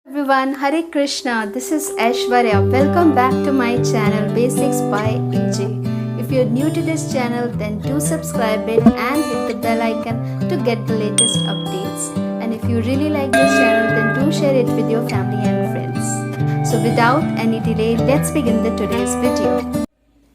Everyone, Hare Krishna. This is Aishwarya. Welcome back to my channel Basics by AJ. If you're new to this channel, then do subscribe it and hit the bell icon to get the latest updates. And if you really like this channel, then do share it with your family and friends. So without any delay, let's begin the today's video.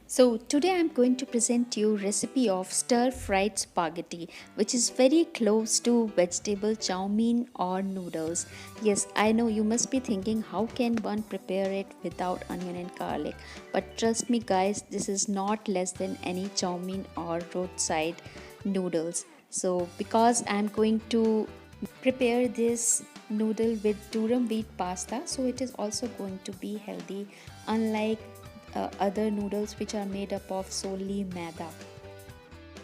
So today I'm going to present you recipe of stir-fried spaghetti, which is very close to vegetable chow mein or noodles. Yes, I know you must be thinking how can one prepare it without onion and garlic, but trust me guys, this is not less than any chow mein or roadside noodles. So because I'm going to prepare this noodle with durum wheat pasta, so it is also going to be healthy, unlike other noodles which are made up of solely maida.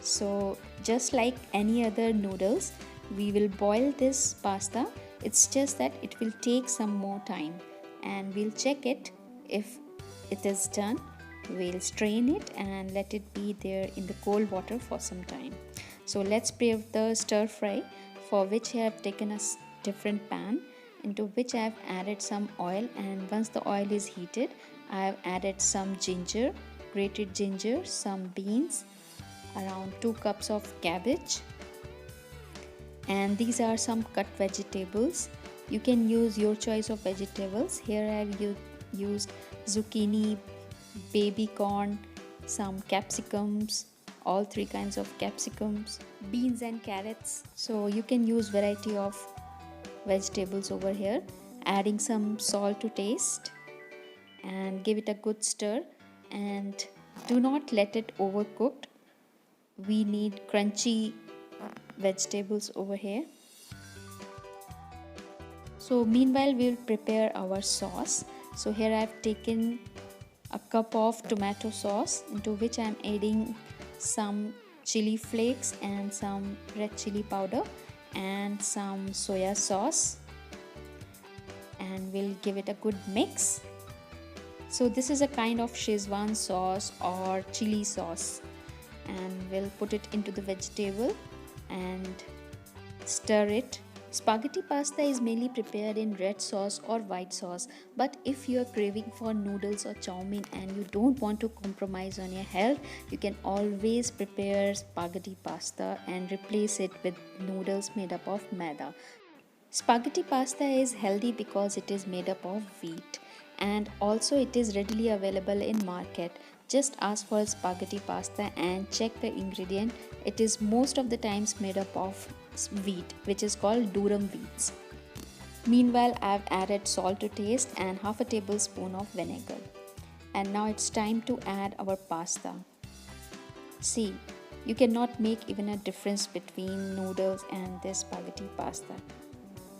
So just like any other noodles, we will boil this pasta. It's just that it will take some more time, and we'll check it. If it is done, we'll strain it and let it be there in the cold water for some time. So let's prepare the stir fry, for which I have taken a different pan, into which I have added some oil, and once the oil is heated, I have added some ginger, grated ginger, some beans, around 2 cups of cabbage, and these are some cut vegetables. You can use your choice of vegetables. Here I have used zucchini, baby corn, some capsicums, all 3 kinds of capsicums, beans and carrots. So you can use variety of vegetables over here. Adding some salt to taste and give it a good stir, and do not let it overcooked. We need crunchy vegetables over here. So meanwhile we'll prepare our sauce. So here I've taken a cup of tomato sauce, into which I'm adding some chili flakes and some red chili powder and some soya sauce, and we'll give it a good mix. So this is a kind of Szechuan sauce or chili sauce, and we'll put it into the vegetable and stir it. Spaghetti pasta is mainly prepared in red sauce or white sauce, but if you are craving for noodles or chow mein and you don't want to compromise on your health, you can always prepare spaghetti pasta and replace it with noodles made up of maida. Spaghetti pasta is healthy because it is made up of wheat, and also it is readily available in market. Just ask for spaghetti pasta and check the ingredient. It is most of the times made up of wheat, which is called durum wheats. Meanwhile, I have added salt to taste and half a tablespoon of vinegar. And now it's time to add our pasta. See, you cannot make even a difference between noodles and this spaghetti pasta.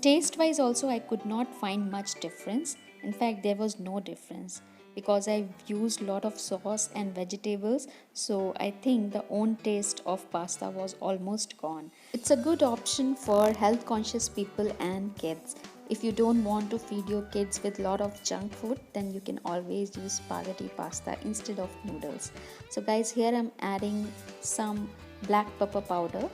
Taste wise also I could not find much difference. In fact, there was no difference because I used lot of sauce and vegetables, so I think the own taste of pasta was almost gone. It's a good option for health conscious people and kids. If you don't want to feed your kids with lot of junk food, then you can always use spaghetti pasta instead of noodles. So guys, here I'm adding some black pepper powder.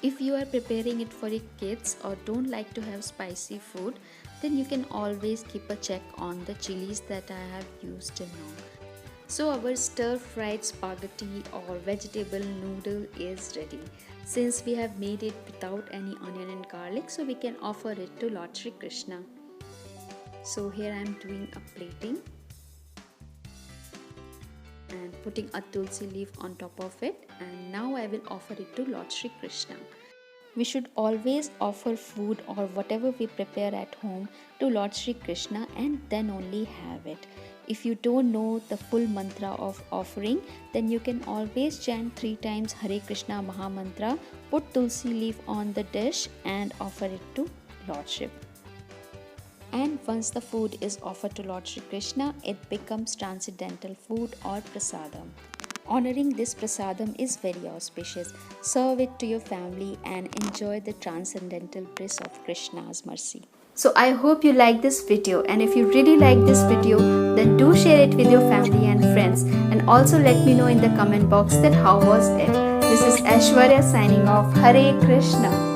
If you are preparing it for your kids or don't like to have spicy food, then you can always keep a check on the chilies that I have used till now. So our stir-fried spaghetti or vegetable noodle is ready. Since we have made it without any onion and garlic, so we can offer it to Lord Shri Krishna. So here I am doing a plating and putting a tulsi leaf on top of it, and now I will offer it to Lord Shri Krishna. We should always offer food or whatever we prepare at home to Lord Shri Krishna and then only have it. If you don't know the full mantra of offering, then you can always chant 3 times Hare Krishna Maha Mantra, put tulsi leaf on the dish and offer it to Lordship. And once the food is offered to Lord Shri Krishna, it becomes transcendental food or prasadam. Honoring this prasadam is very auspicious. Serve it to your family and enjoy the transcendental bliss of Krishna's mercy. So I hope you like this video, and if you really like this video, then do share it with your family and friends, and also let me know in the comment box that how was it. This is Aishwarya signing off. Hare Krishna.